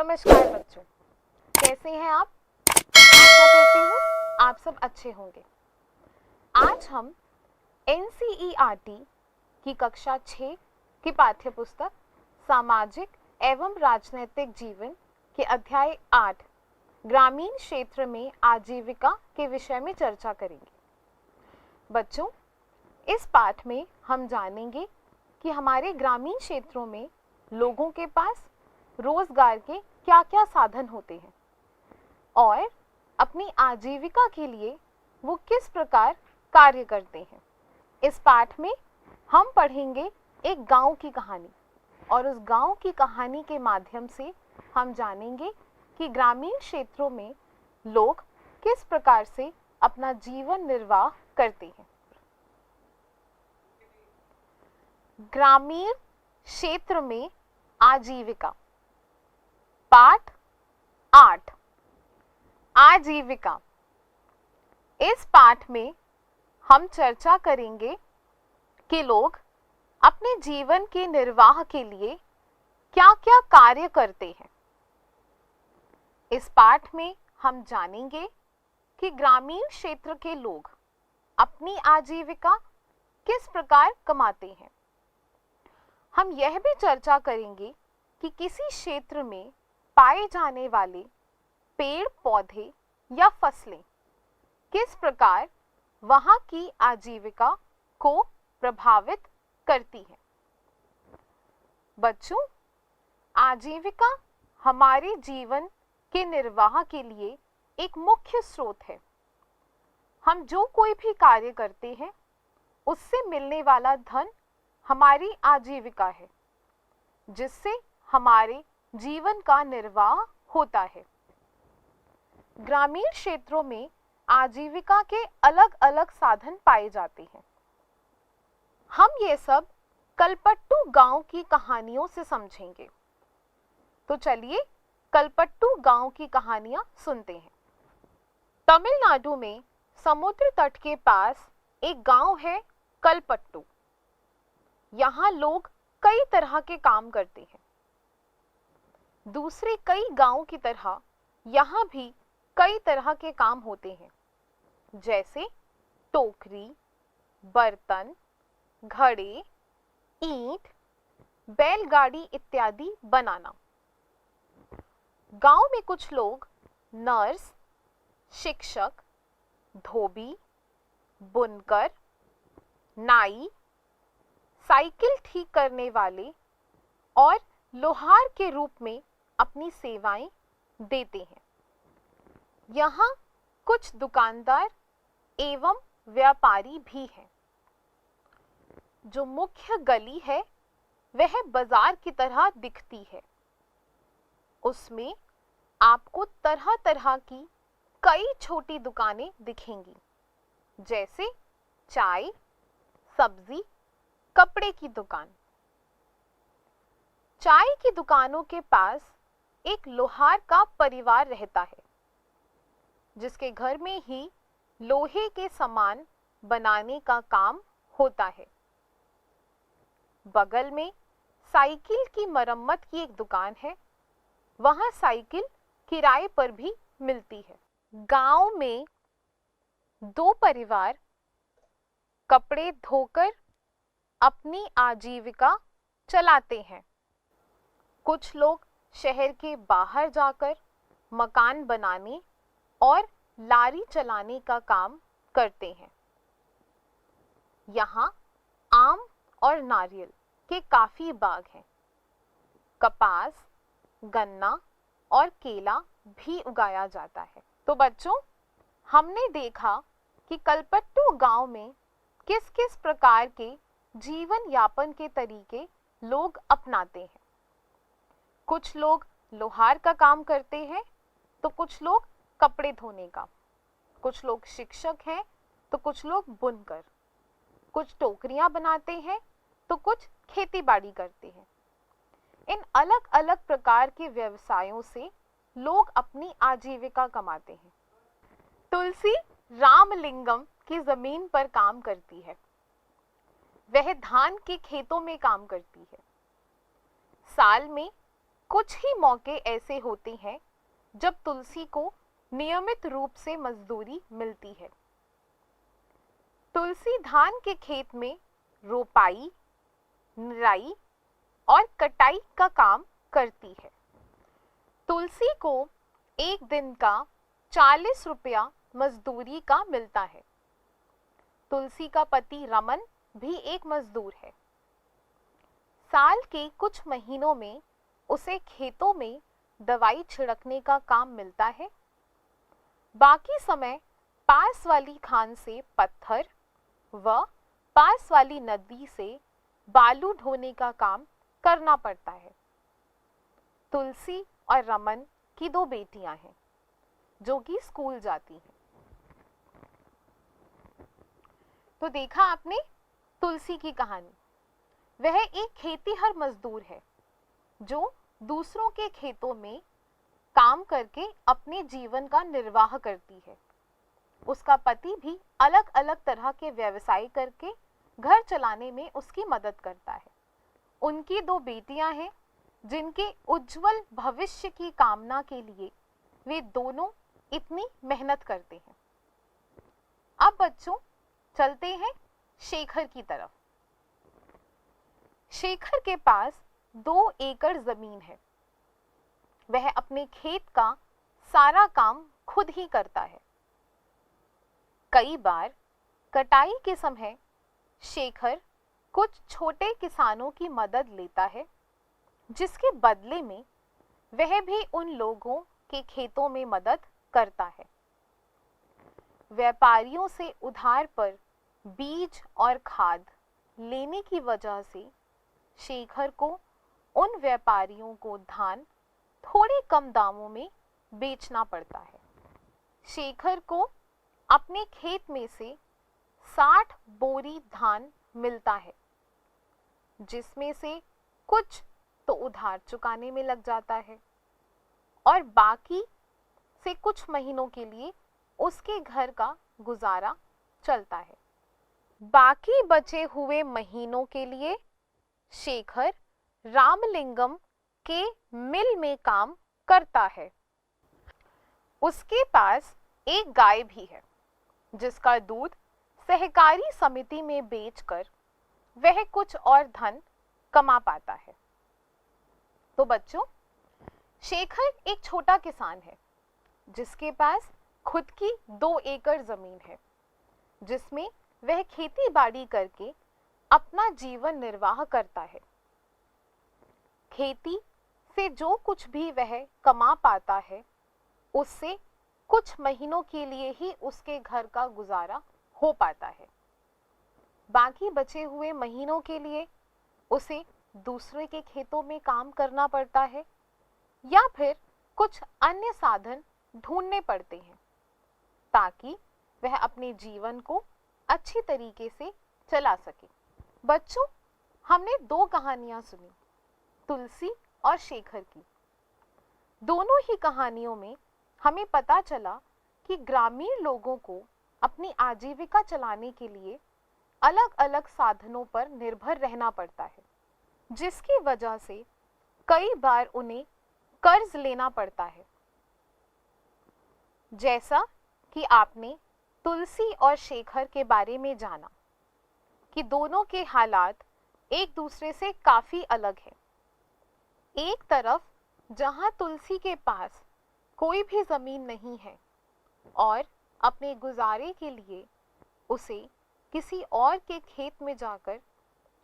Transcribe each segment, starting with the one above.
नमस्कार बच्चों, कैसे हैं आप? आशा करती हूँ आप सब अच्छे होंगे। आज हम NCERT की कक्षा 6 की पाठ्यपुस्तक सामाजिक एवं राजनैतिक जीवन के अध्याय 8 ग्रामीण क्षेत्र में आजीविका के विषय में चर्चा करेंगे। बच्चों, इस पाठ में हम जानेंगे कि हमारे ग्रामीण क्षेत्रों में लोगों के पास रोजगार के क्या-क्या साधन होते हैं और अपनी आजीविका के लिए वो किस प्रकार कार्य करते हैं। इस पाठ में हम पढ़ेंगे एक गांव की कहानी और उस गांव की कहानी के माध्यम से हम जानेंगे कि ग्रामीण क्षेत्रों में लोग किस प्रकार से अपना जीवन निर्वाह करते हैं। ग्रामीण क्षेत्र में आजीविका। पाठ 8 आजीविका। इस पाठ में हम चर्चा करेंगे कि लोग अपने जीवन के निर्वाह के लिए क्या-क्या कार्य करते हैं। इस पाठ में हम जानेंगे कि ग्रामीण क्षेत्र के लोग अपनी आजीविका किस प्रकार कमाते हैं। हम यह भी चर्चा करेंगे कि किसी क्षेत्र में पाए जाने वाले पेड़ पौधे या फसलें किस प्रकार वहां की आजीविका को प्रभावित करती हैं। बच्चों, आजीविका हमारे जीवन के निर्वाह के लिए एक मुख्य स्रोत है। हम जो कोई भी कार्य करते हैं उससे मिलने वाला धन हमारी आजीविका है, जिससे हमारे जीवन का निर्वाह होता है। ग्रामीण क्षेत्रों में आजीविका के अलग-अलग साधन पाए जाते हैं। हम ये सब कलपट्टू गांव की कहानियों से समझेंगे। तो चलिए कलपट्टू गांव की कहानियां सुनते हैं। तमिलनाडु में समुद्र तट के पास एक गांव है कलपट्टू। यहाँ लोग कई तरह के काम करते हैं। दूसरे कई गांवों की तरह यहाँ भी कई तरह के काम होते हैं, जैसे टोकरी, बर्तन, घड़े, ईंट, बैलगाड़ी इत्यादि बनाना। गांव में कुछ लोग नर्स, शिक्षक, धोबी, बुनकर, नाई, साइकिल ठीक करने वाले और लोहार के रूप में अपनी सेवाएं देते हैं। यहाँ कुछ दुकानदार एवं व्यापारी भी हैं। जो मुख्य गली है वह बाजार की तरह दिखती है। उसमें आपको तरह-तरह की कई छोटी दुकानें दिखेंगी, जैसे चाय, सब्जी, कपड़े की दुकान। चाय की दुकानों के पास एक लोहार का परिवार रहता है, जिसके घर में ही लोहे के सामान बनाने का काम होता है। बगल में साइकिल की मरम्मत की एक दुकान है। वहां साइकिल किराए पर भी मिलती है। गांव में दो परिवार कपड़े धोकर अपनी आजीविका चलाते हैं। कुछ लोग शहर के बाहर जाकर मकान बनाने और लारी चलाने का काम करते हैं। यहाँ आम और नारियल के काफी बाग हैं। कपास, गन्ना और केला भी उगाया जाता है। तो बच्चों, हमने देखा कि कलपट्टू गांव में किस किस प्रकार के जीवन यापन के तरीके लोग अपनाते हैं। कुछ लोग लोहार का काम करते हैं, तो कुछ लोग कपड़े धोने का, कुछ लोग शिक्षक हैं, तो कुछ लोग बुनकर, कुछ टोकरियां बनाते हैं, तो कुछ खेती-बाड़ी करते हैं। इन अलग-अलग प्रकार के व्यवसायों से लोग अपनी आजीविका कमाते हैं। तुलसी रामलिंगम की जमीन पर काम करती है। वह धान के खेतों में काम करती है। साल में कुछ ही मौके ऐसे होते हैं जब तुलसी को नियमित रूप से मजदूरी मिलती है। तुलसी धान के खेत में रोपाई, निराई और कटाई का काम करती है। तुलसी को एक दिन का 40 रुपया मजदूरी का मिलता है। तुलसी का पति रमन भी एक मजदूर है। साल के कुछ महीनों में उसे खेतों में दवाई छिड़कने का काम मिलता है। बाकी समय पास वाली खान से पत्थर व पास वाली नदी से बालू ढोने का काम करना पड़ता है। तुलसी और रमन की 2 बेटियां हैं जो कि स्कूल जाती हैं। तो देखा आपने तुलसी की कहानी। वह एक खेतीहर मजदूर है जो दूसरों के खेतों में काम करके अपने जीवन का निर्वाह करती है। उसका पति भी अलग अलग तरह के व्यवसाय करके घर चलाने में उसकी मदद करता है। उनकी 2 बेटियां हैं जिनके उज्जवल भविष्य की कामना के लिए वे दोनों इतनी मेहनत करते हैं। अब बच्चों चलते हैं शेखर की तरफ। शेखर के पास 2 एकड़ जमीन है। वह अपने खेत का सारा काम खुद ही करता है। कई बार कटाई के समय शेखर कुछ छोटे किसानों की मदद लेता है, जिसके बदले में वह भी उन लोगों के खेतों में मदद करता है। व्यापारियों से उधार पर बीज और खाद लेने की वजह से शेखर को उन व्यापारियों को धान थोड़े कम दामों में बेचना पड़ता है। शेखर को अपने खेत में से 60 बोरी धान मिलता है, जिसमें से कुछ तो उधार चुकाने में लग जाता है और बाकी से कुछ महीनों के लिए उसके घर का गुजारा चलता है। बाकी बचे हुए महीनों के लिए शेखर रामलिंगम के मिल में काम करता है। उसके पास एक गाय भी है, जिसका दूध सहकारी समिति में बेचकर वह कुछ और धन कमा पाता है। तो बच्चों, शेखर एक छोटा किसान है जिसके पास खुद की 2 एकड़ जमीन है, जिसमें वह खेती बाड़ी करके अपना जीवन निर्वाह करता है। खेती से जो कुछ भी वह कमा पाता है, उससे कुछ महीनों के लिए ही उसके घर का गुजारा हो पाता है। बाकी बचे हुए महीनों के लिए उसे दूसरे के खेतों में काम करना पड़ता है या फिर कुछ अन्य साधन ढूंढने पड़ते हैं ताकि वह अपने जीवन को अच्छी तरीके से चला सके। बच्चों, हमने 2 कहानियां सुनी, तुलसी और शेखर की। दोनों ही कहानियों में हमें पता चला कि ग्रामीण लोगों को अपनी आजीविका चलाने के लिए अलग अलग साधनों पर निर्भर रहना पड़ता है, जिसकी वजह से कई बार उन्हें कर्ज लेना पड़ता है। जैसा कि आपने तुलसी और शेखर के बारे में जाना कि दोनों के हालात एक दूसरे से काफी अलग हैं। एक तरफ जहां तुलसी के पास कोई भी जमीन नहीं है और अपने गुजारे के लिए उसे किसी और के खेत में जाकर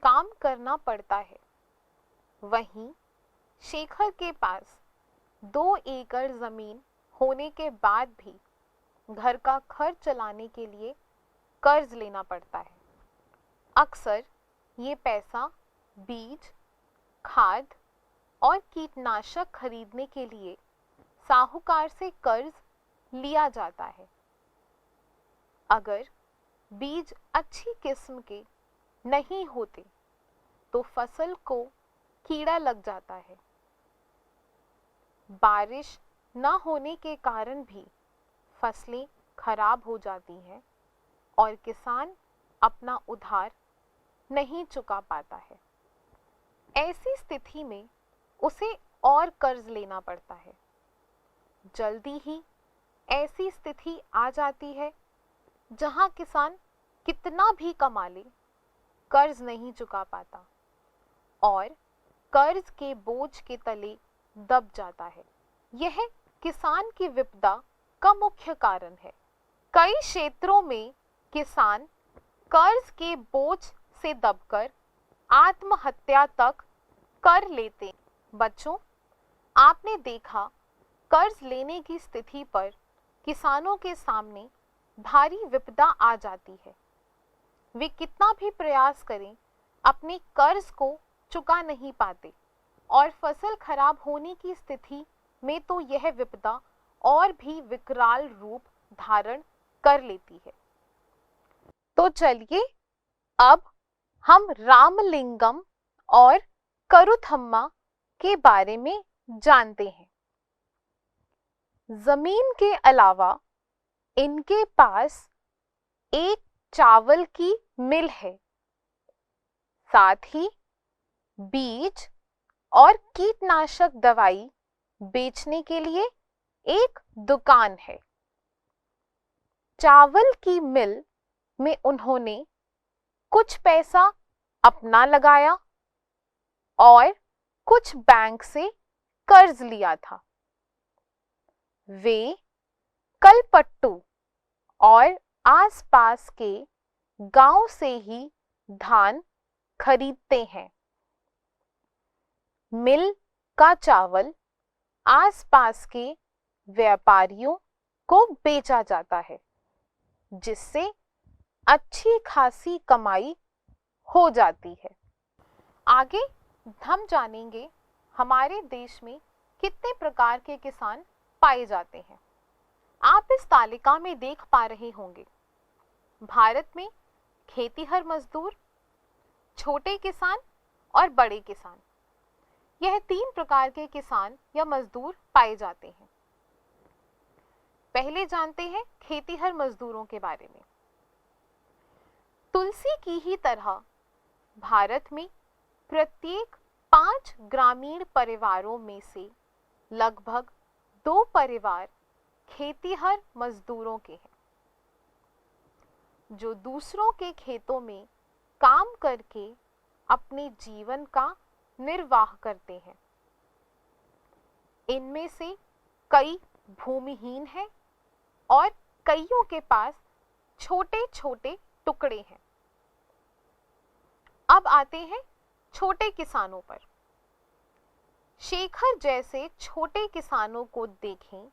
काम करना पड़ता है, वहीं शेखर के पास 2 एकड़ जमीन होने के बाद भी घर का खर्च चलाने के लिए कर्ज लेना पड़ता है। अक्सर ये पैसा बीज, खाद और कीटनाशक खरीदने के लिए साहूकार से कर्ज लिया जाता है। अगर बीज अच्छी किस्म के नहीं होते तो फसल को कीड़ा लग जाता है। बारिश न होने के कारण भी फसलें खराब हो जाती हैं और किसान अपना उधार नहीं चुका पाता है। ऐसी स्थिति में उसे और कर्ज लेना पड़ता है। जल्दी ही ऐसी स्थिति आ जाती है जहां किसान कितना भी कमा ले, कर्ज नहीं चुका पाता और कर्ज के बोझ के तले दब जाता है। यह किसान की विपदा का मुख्य कारण है। कई क्षेत्रों में किसान कर्ज के बोझ से दबकर आत्महत्या तक कर लेते। बच्चों, आपने देखा कर्ज लेने की स्थिति पर किसानों के सामने भारी विपदा आ जाती है। वे कितना भी प्रयास करें, अपने कर्ज को चुका नहीं पाते और फसल खराब होने की स्थिति में तो यह विपदा और भी विकराल रूप धारण कर लेती है। तो चलिए अब हम रामलिंगम और करुथम्मा के बारे में जानते हैं। जमीन के अलावा इनके पास एक चावल की मिल है, साथ ही बीज और कीटनाशक दवाई बेचने के लिए एक दुकान है। चावल की मिल में उन्होंने कुछ पैसा अपना लगाया और कुछ बैंक से कर्ज लिया था। वे कलपट्टू और आसपास के गांव से ही धान खरीदते हैं। मिल का चावल आसपास के व्यापारियों को बेचा जाता है, जिससे अच्छी खासी कमाई हो जाती है। आगे हम जानेंगे हमारे देश में कितने प्रकार के किसान पाए जाते हैं। आप इस तालिका में देख पा रहे होंगे, भारत में खेतीहर मजदूर, छोटे किसान और बड़े किसान, यह 3 प्रकार के किसान या मजदूर पाए जाते हैं। पहले जानते हैं खेतीहर मजदूरों के बारे में। तुलसी की ही तरह भारत में प्रत्येक 5 ग्रामीण परिवारों में से लगभग 2 परिवार खेतीहर मजदूरों के हैं, जो दूसरों के खेतों में काम करके अपने जीवन का निर्वाह करते हैं। इनमें से कई भूमिहीन हैं और कईयों के पास छोटे छोटे टुकड़े हैं। अब आते हैं छोटे किसानों पर। शेखर जैसे छोटे किसानों को देखें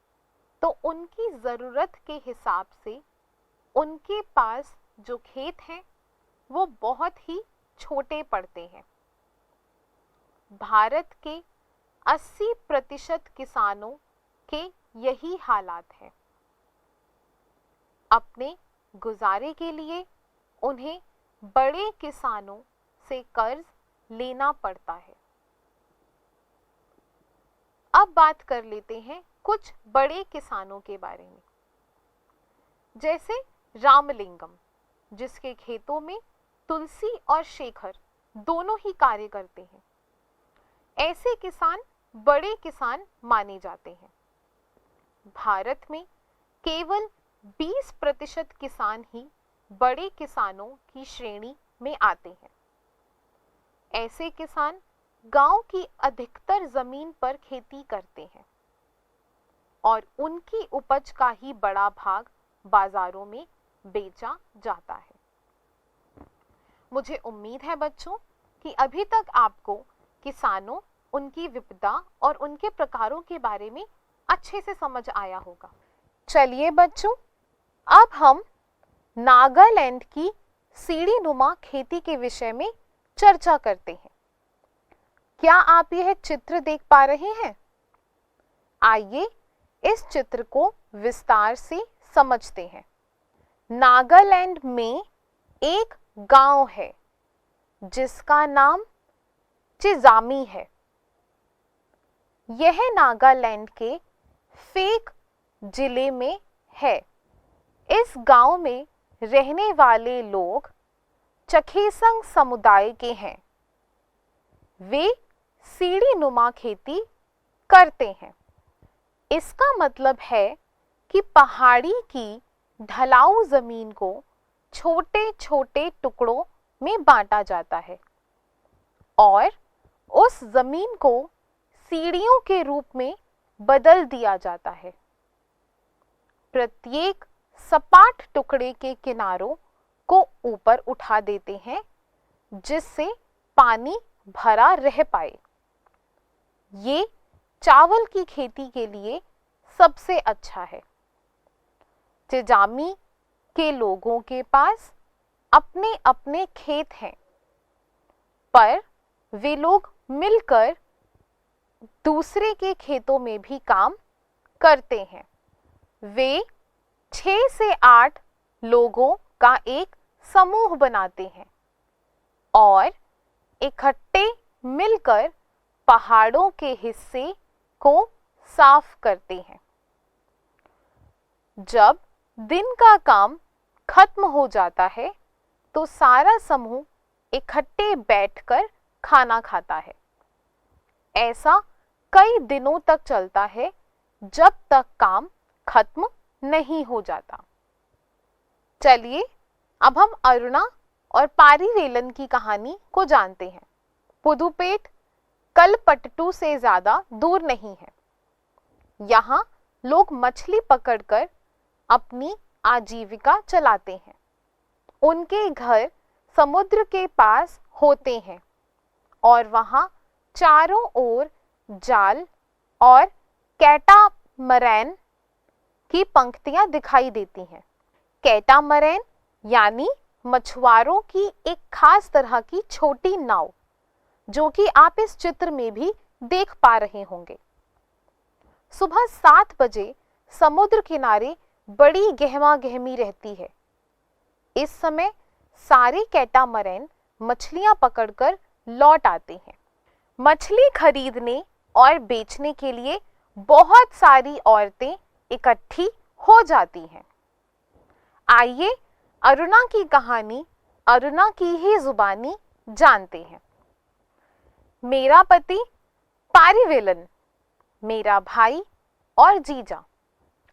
तो उनकी जरूरत के हिसाब से उनके पास जो खेत हैं वो बहुत ही छोटे पड़ते हैं। भारत के 80% किसानों के यही हालात है। अपने गुजारे के लिए उन्हें बड़े किसानों से कर्ज लेना पड़ता है। अब बात कर लेते हैं कुछ बड़े किसानों के बारे में, जैसे रामलिंगम, जिसके खेतों में तुलसी और शेखर दोनों ही कार्य करते हैं। ऐसे किसान बड़े किसान माने जाते हैं। भारत में केवल 20% किसान ही बड़े किसानों की श्रेणी में आते हैं। ऐसे किसान गांव की अधिकतर जमीन पर खेती करते हैं और उनकी उपज का ही बड़ा भाग बाजारों में बेचा जाता है। मुझे उम्मीद है बच्चों कि अभी तक आपको किसानों, उनकी विपदा और उनके प्रकारों के बारे में अच्छे से समझ आया होगा। चलिए बच्चों, अब हम नागालैंड की सीढ़ीनुमा खेती के विषय में चर्चा करते हैं। क्या आप यह चित्र देख पा रहे हैं? आइए इस चित्र को विस्तार से समझते हैं। नागालैंड में एक गांव है जिसका नाम चिजामी है। यह नागालैंड के फेक जिले में है। इस गांव में रहने वाले लोग चखेसंग समुदाय के हैं। वे सीढ़ीनुमा खेती करते हैं। इसका मतलब है कि पहाड़ी की ढलाऊ जमीन को छोटे छोटे टुकड़ों में बांटा जाता है और उस जमीन को सीढ़ियों के रूप में बदल दिया जाता है। प्रत्येक सपाट टुकड़े के किनारों को ऊपर उठा देते हैं जिससे पानी भरा रह पाए। ये चावल की खेती के लिए सबसे अच्छा है। चिजामी के लोगों के पास अपने अपने खेत हैं, पर वे लोग मिलकर दूसरे के खेतों में भी काम करते हैं। वे 6 से 8 लोगों का एक समूह बनाते हैं और इकट्ठे मिलकर पहाड़ों के हिस्से को साफ करते हैं। जब दिन का काम खत्म हो जाता है तो सारा समूह इकट्ठे बैठकर खाना खाता है। ऐसा कई दिनों तक चलता है जब तक काम खत्म नहीं हो जाता। चलिए अब हम अरुणा और पारिवेलन की कहानी को जानते हैं। पुदुपेट कलपट्टू से ज्यादा दूर नहीं है। यहाँ लोग मछली पकड़कर अपनी आजीविका चलाते हैं। उनके घर समुद्र के पास होते हैं और वहाँ चारों ओर जाल और कैटामरैन की पंक्तियां दिखाई देती हैं। कैटामरैन यानी मछुआरों की एक खास तरह की छोटी नाव, जो कि आप इस चित्र में भी देख पा रहे होंगे। सुबह 7 बजे समुद्र किनारे बड़ी गहमा गहमी रहती है। इस समय सारे कैटामरैन मछलियां पकड़कर लौट आते हैं। मछली खरीदने और बेचने के लिए बहुत सारी औरतें इकट्ठी हो जाती हैं। आइए अरुणा की कहानी अरुणा की ही जुबानी जानते हैं। मेरा पति पारिवेलन, मेरा भाई और जीजा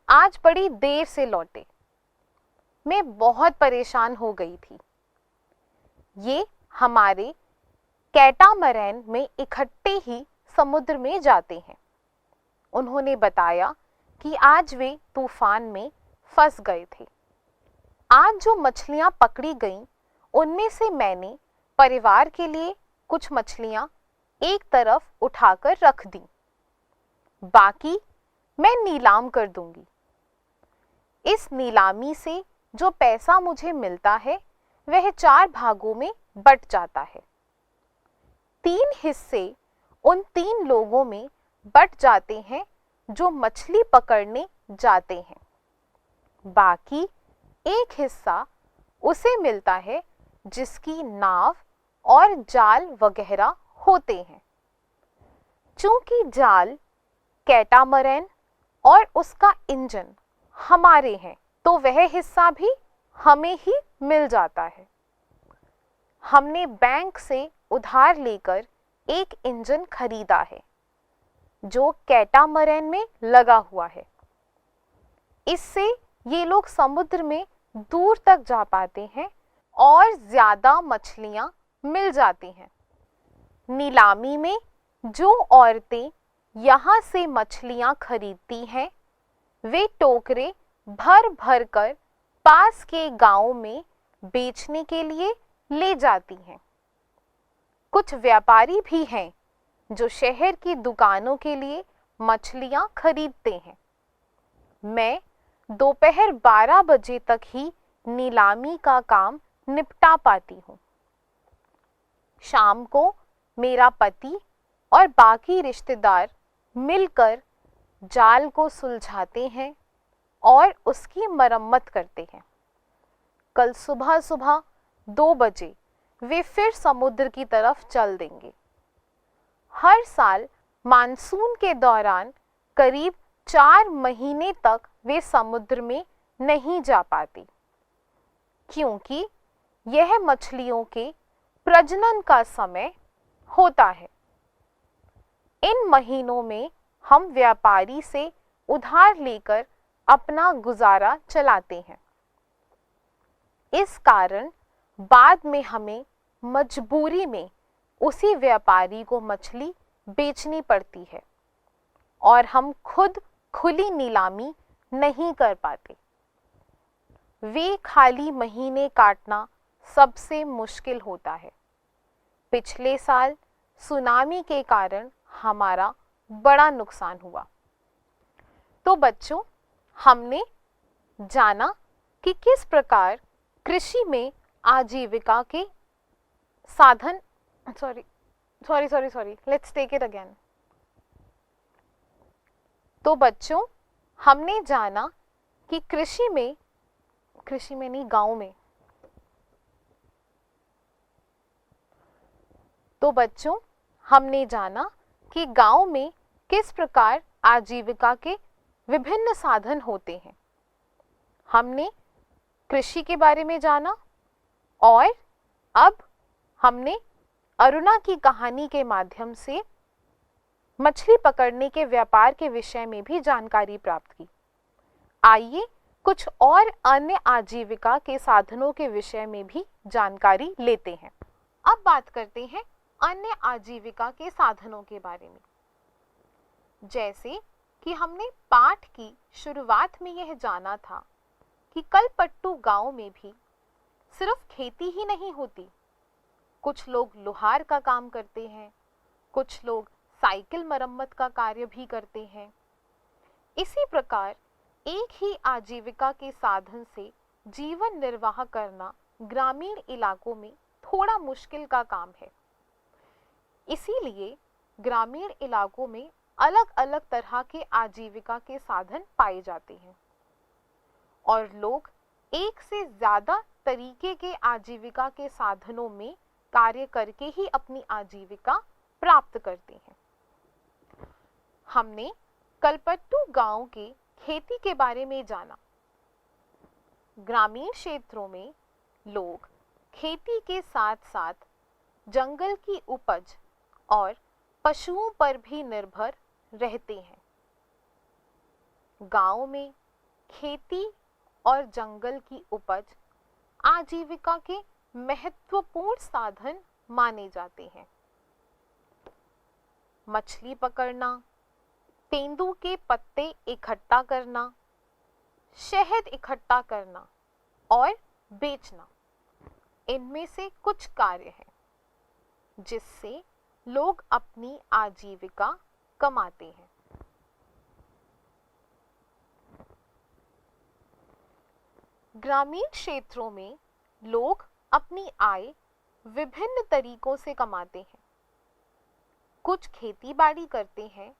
आज बड़ी देर से लौटे। मैं बहुत परेशान हो गई थी। ये हमारे कैटामरैन में इकट्ठे ही समुद्र में जाते हैं। उन्होंने बताया कि आज वे तूफान में फंस गए थे। आज जो मछलियां पकड़ी गईं, उनमें से मैंने परिवार के लिए कुछ मछलियां एक तरफ उठाकर रख दी। बाकी मैं नीलाम कर दूंगी। इस नीलामी से जो पैसा मुझे मिलता है वह 4 भागों में बट जाता है। 3 हिस्से उन 3 लोगों में बट जाते हैं जो मछली पकड़ने जाते हैं। बाकी एक हिस्सा उसे मिलता है जिसकी नाव और जाल वगैरह होते हैं। चूंकि जाल, कैटामरैन और उसका इंजन हमारे हैं, तो वह हिस्सा भी हमें ही मिल जाता है। हमने बैंक से उधार लेकर एक इंजन खरीदा है जो कैटामरैन में लगा हुआ है। इससे ये लोग समुद्र में दूर तक जा पाते हैं और ज्यादा मछलियां मिल जाती हैं। नीलामी में जो औरतें यहाँ से मछलियां खरीदती हैं, वे टोकरे भर भर कर पास के गांव में बेचने के लिए ले जाती हैं। कुछ व्यापारी भी हैं जो शहर की दुकानों के लिए मछलियां खरीदते हैं। मैं दोपहर 12 बजे तक ही नीलामी का काम निपटा पाती हूँ। शाम को मेरा पति और बाकी रिश्तेदार मिलकर जाल को सुलझाते हैं और उसकी मरम्मत करते हैं। कल सुबह सुबह 2 बजे वे फिर समुद्र की तरफ चल देंगे। हर साल मानसून के दौरान करीब 4 महीने तक वे समुद्र में नहीं जा पाती, क्योंकि यह मछलियों के प्रजनन का समय होता है। इन महीनों में हम व्यापारी से उधार लेकर अपना गुजारा चलाते हैं। इस कारण बाद में हमें मजबूरी में उसी व्यापारी को मछली बेचनी पड़ती है और हम खुद खुली नीलामी नहीं कर पाते। वे खाली महीने काटना सबसे मुश्किल होता है। पिछले साल सुनामी के कारण हमारा बड़ा नुकसान हुआ। तो बच्चों, हमने जाना कि किस प्रकार कृषि में आजीविका के साधन लेट्स टेक इट अगेन। तो बच्चों, हमने जाना कि कृषि में नहीं, गांव में। तो बच्चों, हमने जाना कि गांव में किस प्रकार आजीविका के विभिन्न साधन होते हैं। हमने कृषि के बारे में जाना और अब हमने अरुणा की कहानी के माध्यम से मछली पकड़ने के व्यापार के विषय में भी जानकारी प्राप्त की। आइए कुछ और अन्य आजीविका के साधनों के विषय में भी जानकारी लेते हैं। अब बात करते हैं अन्य आजीविका के साधनों के बारे में। जैसे कि हमने पाठ की शुरुआत में यह जाना था कि कलपट्टू गांव में भी सिर्फ खेती ही नहीं होती। कुछ लोग लोहार का काम करते हैं, कुछ लोग साइकिल मरम्मत का कार्य भी करते हैं। इसी प्रकार एक ही आजीविका के साधन से जीवन निर्वाह करना ग्रामीण इलाकों में थोड़ा मुश्किल का काम है। इसीलिए ग्रामीण इलाकों में अलग अलग तरह के आजीविका के साधन पाए जाते हैं और लोग एक से ज्यादा तरीके के आजीविका के साधनों में कार्य करके ही अपनी आजीविका प्राप्त करते हैं। हमने कलपट्टू गांव के खेती के बारे में जाना। ग्रामीण क्षेत्रों में लोग खेती के साथ साथ जंगल की उपज और पशुओं पर भी निर्भर रहते हैं। गांव में खेती और जंगल की उपज आजीविका के महत्वपूर्ण साधन माने जाते हैं। मछली पकड़ना, तेंदू के पत्ते इकट्ठा करना, शहद इकट्ठा करना और बेचना, इनमें से कुछ कार्य हैं जिससे लोग अपनी आजीविका कमाते हैं। ग्रामीण क्षेत्रों में लोग अपनी आय विभिन्न तरीकों से कमाते हैं। कुछ खेती बाड़ी करते हैं,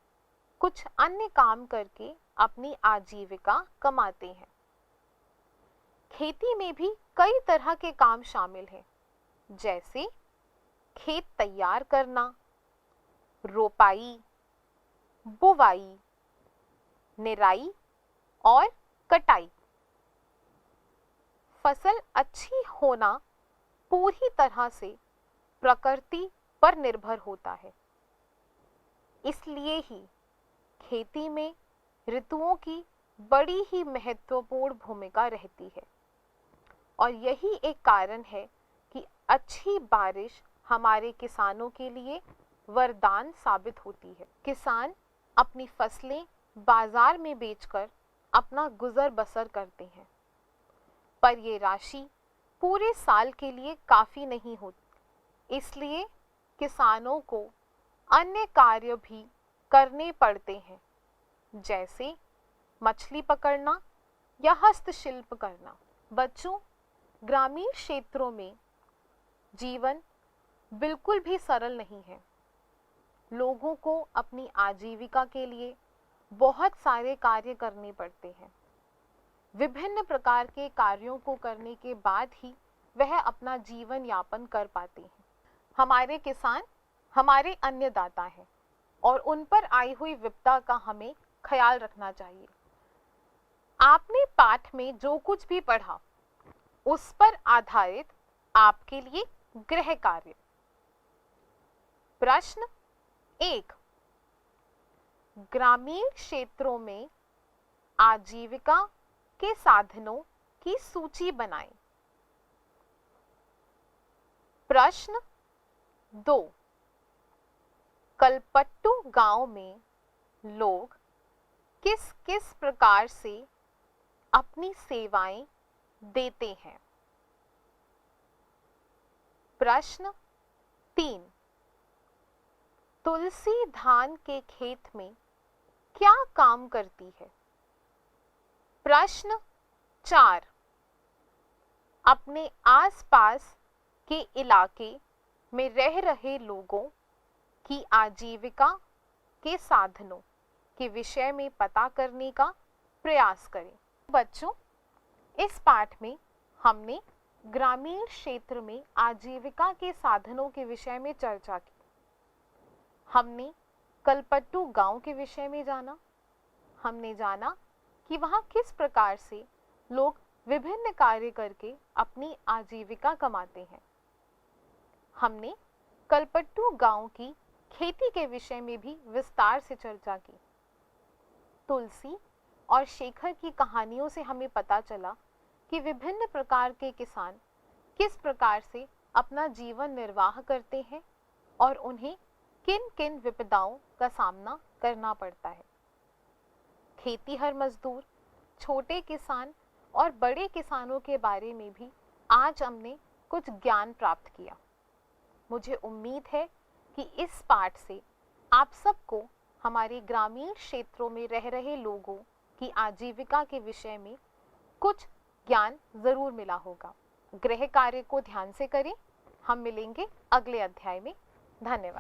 कुछ अन्य काम करके अपनी आजीविका कमाते हैं। खेती में भी कई तरह के काम शामिल हैं, जैसे खेत तैयार करना, रोपाई, बुवाई, निराई और कटाई। फसल अच्छी होना पूरी तरह से प्रकृति पर निर्भर होता है। इसलिए ही खेती में ऋतुओं की बड़ी ही महत्वपूर्ण भूमिका रहती है और यही एक कारण है कि अच्छी बारिश हमारे किसानों के लिए वरदान साबित होती है। किसान अपनी फसलें बाजार में बेचकर अपना गुजर बसर करते हैं, पर ये राशि पूरे साल के लिए काफ़ी नहीं होती। इसलिए किसानों को अन्य कार्य भी करने पड़ते हैं, जैसे मछली पकड़ना या हस्तशिल्प करना। बच्चों, ग्रामीण क्षेत्रों में जीवन बिल्कुल भी सरल नहीं है। लोगों को अपनी आजीविका के लिए बहुत सारे कार्य करने पड़ते हैं। विभिन्न प्रकार के कार्यों को करने के बाद ही वह अपना जीवन यापन कर पाते हैं। हमारे किसान हमारे अन्नदाता हैं और उन पर आई हुई विपदा का हमें ख्याल रखना चाहिए। आपने पाठ में जो कुछ भी पढ़ा उस पर आधारित आपके लिए गृह कार्य। प्रश्न 1, ग्रामीण क्षेत्रों में आजीविका के साधनों की सूची बनाएं। प्रश्न 2, कलपट्टू गांव में लोग किस किस प्रकार से अपनी सेवाएं देते हैं? प्रश्न 3, तुलसी धान के खेत में क्या काम करती है? प्रश्न 4, अपने आसपास के इलाके में रह रहे लोगों की आजीविका के साधनों के विषय में पता करने का प्रयास करें। बच्चों, इस पाठ में हमने ग्रामीण क्षेत्र में आजीविका के साधनों के विषय में चर्चा की। हमने कलपट्टू गांव के विषय में जाना। हमने जाना कि वहां किस प्रकार से लोग विभिन्न कार्य करके अपनी आजीविका कमाते हैं। हमने कलपट्टू गांव की खेती के विषय में भी विस्तार से चर्चा की। तुलसी और शेखर की कहानियों से हमें पता चला कि विभिन्न प्रकार के किसान किस प्रकार से अपना जीवन निर्वाह करते हैं और उन्हें किन किन विपदाओं का सामना करना पड़ता है। खेतीहर मजदूर, छोटे किसान और बड़े किसानों के बारे में भी आज हमने कुछ ज्ञान प्राप्त किया। मुझे उम्मीद है कि इस पाठ से आप सबको हमारे ग्रामीण क्षेत्रों में रह रहे लोगों की आजीविका के विषय में कुछ ज्ञान जरूर मिला होगा। गृह कार्य को ध्यान से करें। हम मिलेंगे अगले अध्याय में। धन्यवाद।